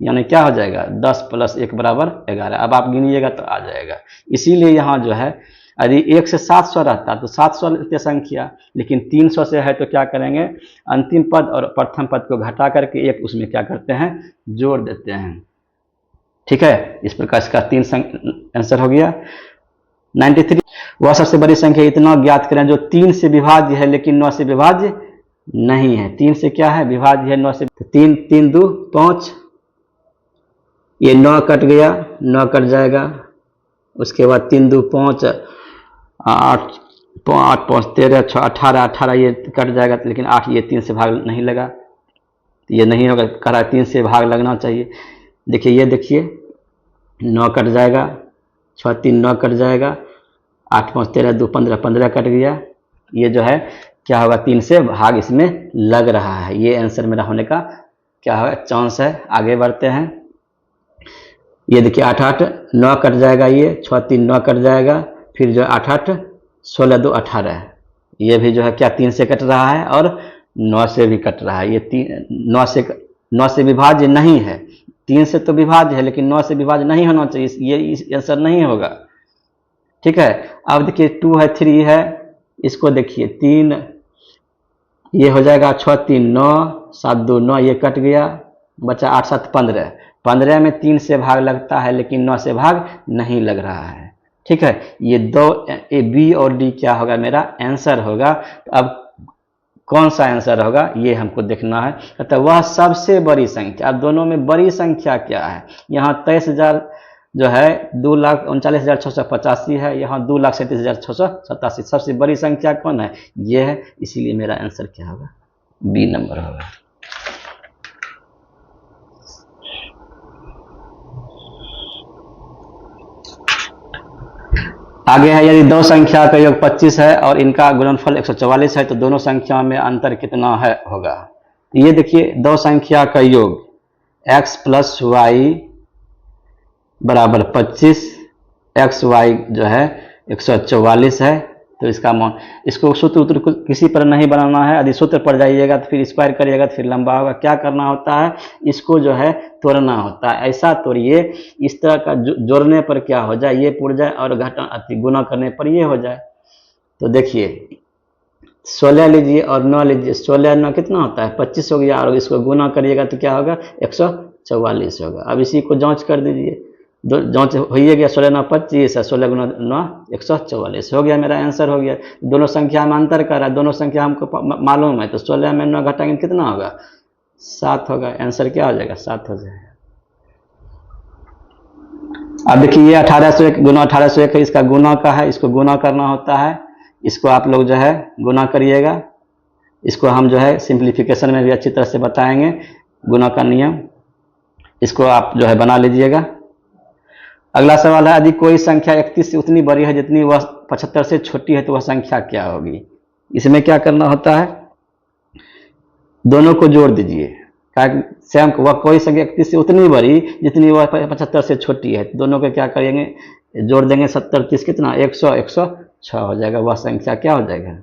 यानी क्या हो जाएगा, 10 + 1 = 11। अब आप गिनिएगा तो आ जाएगा। इसीलिए यहाँ जो है यदि 1 से 700 रहता तो 700 लेते संख्या, लेकिन 300 से है तो क्या करेंगे, अंतिम पद और प्रथम पद को घटा करके 1 उसमें क्या करते हैं, जोड़ देते हैं। ठीक है, इस प्रकार इसका 3 आंसर हो गया। 93 वह सबसे बड़ी संख्या इतना ज्ञात करें जो 3 से विभाज्य है लेकिन 9 से विभाज्य नहीं है। 3 से क्या है, विभाज्य है, 9 से। 3 3 2 5, ये 9 कट गया, 9 कट जाएगा। उसके बाद 3 2 5 8 5 5 13 6 18 18, ये कट जाएगा, लेकिन 8 ये 3 से भाग नहीं लगा, तो ये नहीं होगा, कह रहा है 3 से भाग लगना चाहिए। देखिए ये देखिए 9 कट जाएगा, 6 3 9 कट जाएगा, 8 5 13 2 15 15 कट गया। ये जो है क्या होगा, 3 से भाग इसमें लग रहा है। ये आंसर मेरा होने का क्या होगा, चांस है। आगे बढ़ते हैं। ये देखिए 8 8 9 कट जाएगा, ये 6 3 9 कट जाएगा, फिर जो 8 8 16 2 18, ये भी जो है क्या 3 से कट रहा है और 9 से भी कट रहा है। ये 9 से विभाज्य नहीं है, 3 से तो विभाज्य है लेकिन 9 से विभाज्य नहीं होना चाहिए, ये आंसर नहीं होगा। ठीक है, अब देखिए 2 है 3 है, इसको देखिए 3, ये हो जाएगा 6 3 9 7 2 9, ये कट गया, बचा 8 7 15। 15 में 3 से भाग लगता है लेकिन 9 से भाग नहीं लग रहा है। ठीक है, ये 2 ए बी और डी क्या होगा, मेरा आंसर होगा। तो अब कौन सा आंसर होगा ये हमको देखना है। तो वह सबसे बड़ी संख्या, अब दोनों में बड़ी संख्या क्या है, यहाँ 23,000 जो है 2,39,685 है, यहाँ 2,37,687। सबसे बड़ी संख्या कौन है, ये है, इसीलिए मेरा आंसर क्या होगा, बी नंबर होगा। आगे है, यदि दो संख्या का योग 25 है और इनका गुणनफल 144 है तो दोनों संख्याओं में अंतर कितना है होगा। ये देखिए दो संख्या का योग x प्लस वाई बराबर 25, एक्स वाई जो है 144 है, तो इसका मान, इसको सूत्र किसी पर नहीं बनाना है। यदि सूत्र पर जाइएगा तो फिर स्क्वायर करिएगा तो फिर लंबा होगा। क्या करना होता है, इसको जो है तोड़ना होता है। ऐसा तोड़िए इस तरह का जोड़ने पर क्या हो जाए, ये पुर जाए और गुना करने पर ये हो जाए। तो देखिए 16 लीजिए और 9 लीजिए, 16 9 कितना होता है 25 हो गया, और इसको गुना करिएगा तो क्या होगा 144 होगा। अब इसी को जांच कर दीजिए, जांच हो ही गया, 16 9 25 है, 16 गुना 9 144 हो गया, मेरा आंसर हो गया। दोनों संख्या में अंतर कर रहा है, दोनों संख्या हमको मालूम है, तो 16 में 9 घटाएंगे कितना होगा 7 होगा। आंसर क्या हो जाएगा 7 हो जाएगा। अब देखिए ये 1801 गुना 1801 है, इसका गुना का है, इसको गुना करना होता है। इसको आप लोग जो है गुना करिएगा, इसको हम जो है सिंप्लीफिकेशन में भी अच्छी तरह से बताएंगे गुना का नियम। इसको आप जो है बना लीजिएगा। अगला सवाल है, यदि कोई संख्या 31 से उतनी बड़ी है जितनी वह 75 से छोटी है तो वह संख्या क्या होगी। इसमें क्या करना होता है, दोनों को जोड़ दीजिए। सेम वह कोई संख्या 31 से उतनी बड़ी जितनी वह 75 से छोटी है, तो दोनों को क्या करेंगे जोड़ देंगे, 70 30 कितना 100 106 हो जाएगा, वह संख्या क्या हो जाएगा।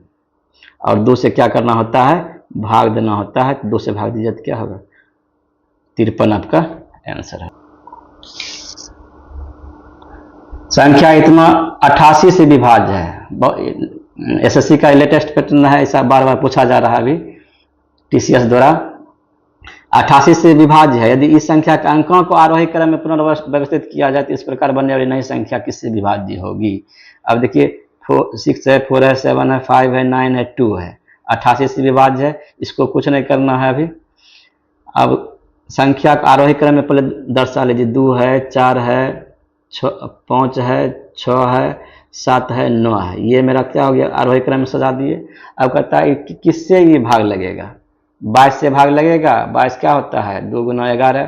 और 2 से क्या करना होता है भाग देना होता है, तो 2 से भाग दीजिए तो क्या होगा 53 आपका आंसर है। संख्या इतना 88 से विभाज्य है। एसएससी का लेटेस्ट पैटर्न है, ऐसा बार बार पूछा जा रहा है अभी टीसीएस द्वारा। 88 से विभाज्य है। यदि इस संख्या के अंकों को आरोही क्रम में पुनर्व्यवस्थित किया जाए तो इस प्रकार बनने वाली नई संख्या किससे विभाज्य होगी। अब देखिए 6 है, 4 है, 7 है, 5 है, 9 है, 2 है, 88 से विभाज्य है। इसको कुछ नहीं करना है अभी। अब संख्या का आरोही क्रम में पहले दर्शा लीजिए, 2 है, 4 है, 5 है, 6 है, 7 है, 9 है, ये मेरा क्या हो गया आरोही क्रम में सजा दिए। अब कहता है कि किससे ये भाग लगेगा, 22 से भाग लगेगा। 22 क्या होता है 2 गुना 11,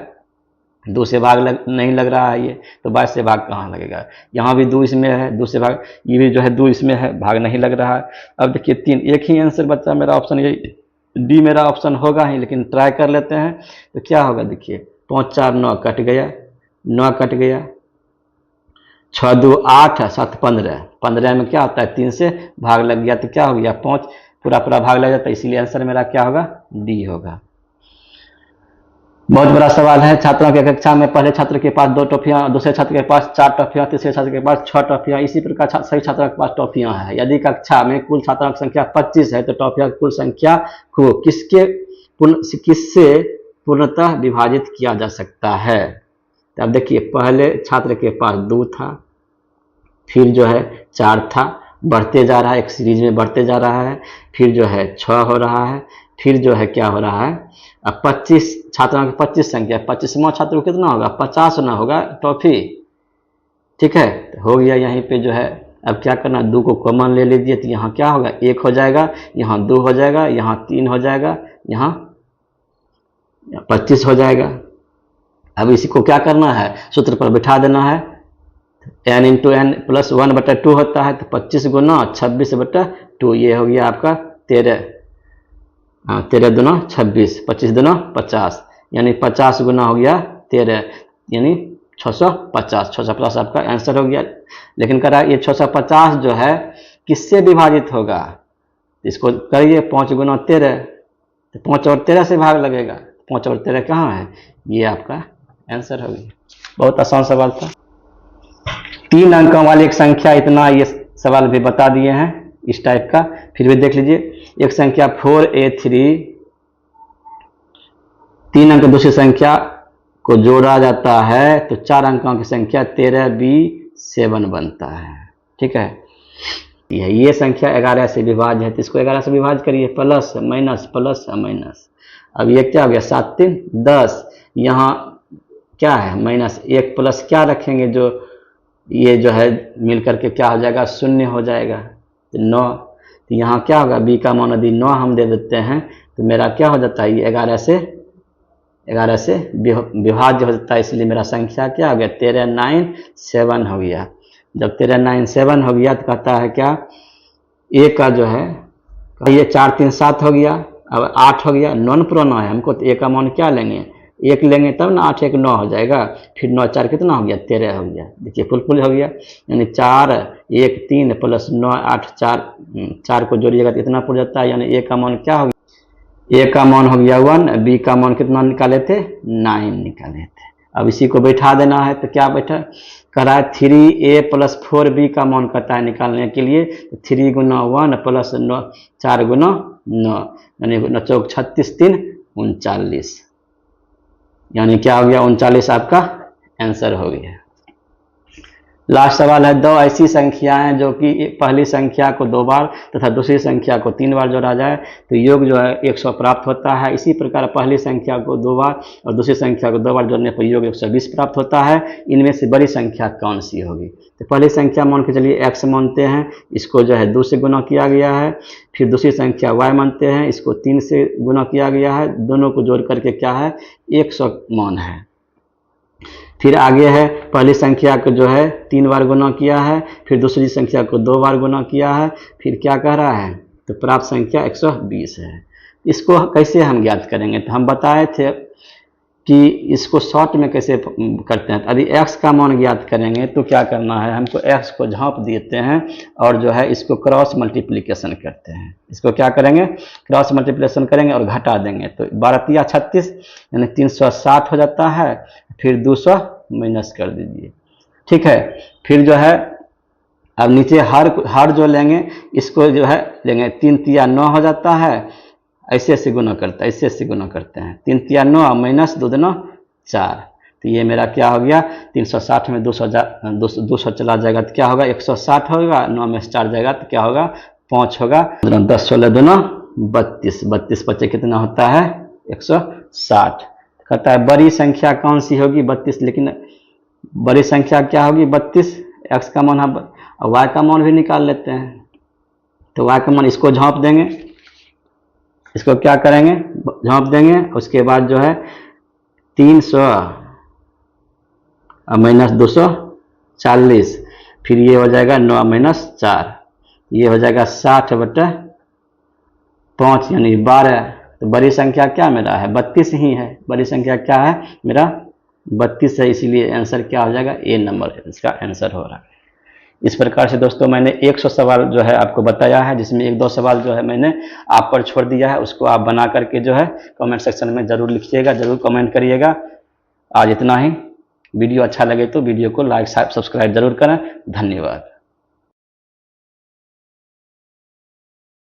2 से भाग नहीं लग रहा है ये, तो 22 से भाग कहाँ लगेगा। यहाँ भी 2 इसमें है, 2 से भाग, ये भी जो है 2 इसमें है, भाग नहीं लग रहा है। अब देखिए 3, एक ही आंसर बच्चा मेरा ऑप्शन ये डी मेरा ऑप्शन होगा ही, लेकिन ट्राई कर लेते हैं तो क्या होगा। देखिए 5 4 9 कट गया, 9 कट गया, 6 2 8 7 15, 15 में क्या होता है 3 से भाग लग गया तो क्या हो गया 5, पूरा भाग लग जाता है, इसीलिए आंसर मेरा क्या होगा डी होगा। बहुत बड़ा सवाल है। छात्रों की कक्षा में पहले छात्र के पास 2 टॉफियां, दूसरे छात्र के पास 4 टॉफियां, तीसरे छात्र के पास 6 टॉफियां, इसी प्रकार सभी छात्रों के पास टॉफियां है। यदि कक्षा में कुल छात्रों की संख्या 25 है तो टॉफियां की कुल संख्या को किससे पूर्णतः विभाजित किया जा सकता है। अब देखिए पहले छात्र के पास 2 था, फिर जो है 4 था, बढ़ते जा रहा है, एक सीरीज में बढ़ते जा रहा है, फिर जो है 6 हो रहा है, फिर जो है क्या हो रहा है अब 25 छात्रों की 25 संख्या, 25वां छात्र को कितना होगा 50 ना होगा टॉफी, ठीक है हो गया। यहीं पे जो है अब क्या करना, 2 को कॉमन ले लीजिए तो यहाँ क्या होगा 1 हो जाएगा, यहाँ 2 हो जाएगा, यहाँ 3 हो जाएगा, यहाँ 25 हो जाएगा। अब इसी को क्या करना है सूत्र पर बिठा देना है, n इंटू एन प्लस 1/2 होता है, तो 25 गुना 26/2, ये हो गया आपका 13, 13 दूना 26, 25 दूना 50, यानी 50 गुना हो गया 13, यानी 650, 650 आपका आंसर हो गया। लेकिन कह रहा है ये 650 जो है किससे विभाजित होगा, इसको करिए 5 गुना 13, तो 5 और 13 से भाग लगेगा, 5 और 13 कहाँ है, ये आपका आंसर हो गया। बहुत आसान सवाल था। 3 अंकों वाली एक संख्या, इतना ये सवाल भी बता दिए हैं इस टाइप का, फिर भी देख लीजिए। एक संख्या 4a3, 3 अंक दूसरी संख्या को जोड़ा जाता है तो 4 अंकों की संख्या 13b7 बनता है, ठीक है। ये संख्या 11 से विभाज्य है, तो इसको 11 से विभाज्य करिए, प्लस माइनस प्लस माइनस। अब ये क्या हो गया 7 3 10, यहाँ क्या है माइनस 1 प्लस क्या रखेंगे, जो ये जो है मिल करके क्या हो जाएगा 0 हो जाएगा, तो 9। तो यहाँ क्या होगा b का मान यदि 9 हम दे देते हैं तो मेरा क्या हो जाता है, ये 11 से विभाज्य हो जाता है, इसलिए मेरा संख्या क्या हो गया 13 9 7 हो गया। जब 13 9 7 हो गया तो कहता है क्या, ए का जो है ये 4 3 7 हो गया, अब 8 हो गया, नॉन पुराना है हमको, तो ए का मान क्या लेंगे, 1 लेंगे तब ना, 8 1 9 हो जाएगा, फिर 9 4 कितना हो गया, 13 हो गया। देखिए फुल हो गया, यानी 4 1 3 प्लस 9 8 4 को जोड़िएगा तो इतना पड़ जाता है, यानी ए का मान क्या हो गया, ए का मान हो गया 1, बी का मान कितना निकाले थे, 9 निकाले थे। अब इसी को बैठा देना है, तो क्या बैठा कह रहा है 3a प्लस 4b का मान कहता है निकालने के लिए, तो 3 गुना 1 प्लस 9 4 गुना 9, यानी 9 चौक 36 3 39, यानी क्या हो गया 39 आपका आंसर हो गया। लास्ट सवाल है, दो ऐसी संख्याएं जो कि पहली संख्या को 2 बार तथा दूसरी संख्या को 3 बार जोड़ा जाए तो योग जो है 100 प्राप्त होता है। इसी प्रकार पहली संख्या को 2 बार और दूसरी संख्या को 2 बार जोड़ने पर योग 120 प्राप्त होता है। इनमें से बड़ी संख्या कौन सी होगी? तो पहली संख्या मान के चलिए x मानते हैं, इसको जो है 2 से गुना किया गया है। फिर दूसरी संख्या y मानते हैं, इसको 3 से गुना किया गया है। दोनों को जोड़ करके क्या है 100 मान है। फिर आगे है पहली संख्या को जो है 3 बार गुना किया है, फिर दूसरी संख्या को 2 बार गुना किया है, फिर क्या कह रहा है तो प्राप्त संख्या 120 है। इसको कैसे हम ज्ञात करेंगे? तो हम बताए थे कि इसको शॉर्ट में कैसे करते हैं। तो यदि x का मान ज्ञात करेंगे तो क्या करना है, हमको x को झाँप देते हैं और जो है इसको क्रॉस मल्टीप्लिकेशन करते हैं। इसको क्या करेंगे क्रॉस मल्टीप्लिकेशन करेंगे और घटा देंगे, तो 12 36 यानी 360 हो जाता है। फिर 200 माइनस कर दीजिए, ठीक है। फिर जो है अब नीचे हर जो लेंगे इसको जो है लेंगे 3 3 9 हो जाता है, ऐसे ऐसे गुना करता है, ऐसे ऐसे गुना करते हैं। 3 3 9 माइनस 2 2 4, तो ये मेरा क्या हो गया 360 में 200 चला जाएगा तो क्या होगा 160 होगा, 9 में 4 जाएगा तो क्या होगा 5 होगा, 10 16 2 32, 32 बचे कितना होता है 160। कहता है बड़ी संख्या कौन सी होगी 32, लेकिन बड़ी संख्या क्या होगी 32, x का मान हम y का मान भी निकाल लेते हैं। तो y का मान इसको झाँप देंगे, इसको क्या करेंगे झाँप देंगे, उसके बाद जो है 300 माइनस 240, फिर ये हो जाएगा 9 माइनस 4, ये हो जाएगा 60/5 यानी 12। तो बड़ी संख्या क्या मेरा है 32 ही है, बड़ी संख्या क्या है मेरा 32 है, इसीलिए आंसर क्या हो जाएगा ए नंबर इसका आंसर हो रहा है। इस प्रकार से दोस्तों मैंने 100 सवाल जो है आपको बताया है, जिसमें 1-2 सवाल जो है मैंने आप पर छोड़ दिया है, उसको आप बना करके जो है कमेंट सेक्शन में ज़रूर लिखिएगा, ज़रूर कमेंट करिएगा। आज इतना ही। वीडियो अच्छा लगे तो वीडियो को लाइक सब्सक्राइब जरूर करें। धन्यवाद।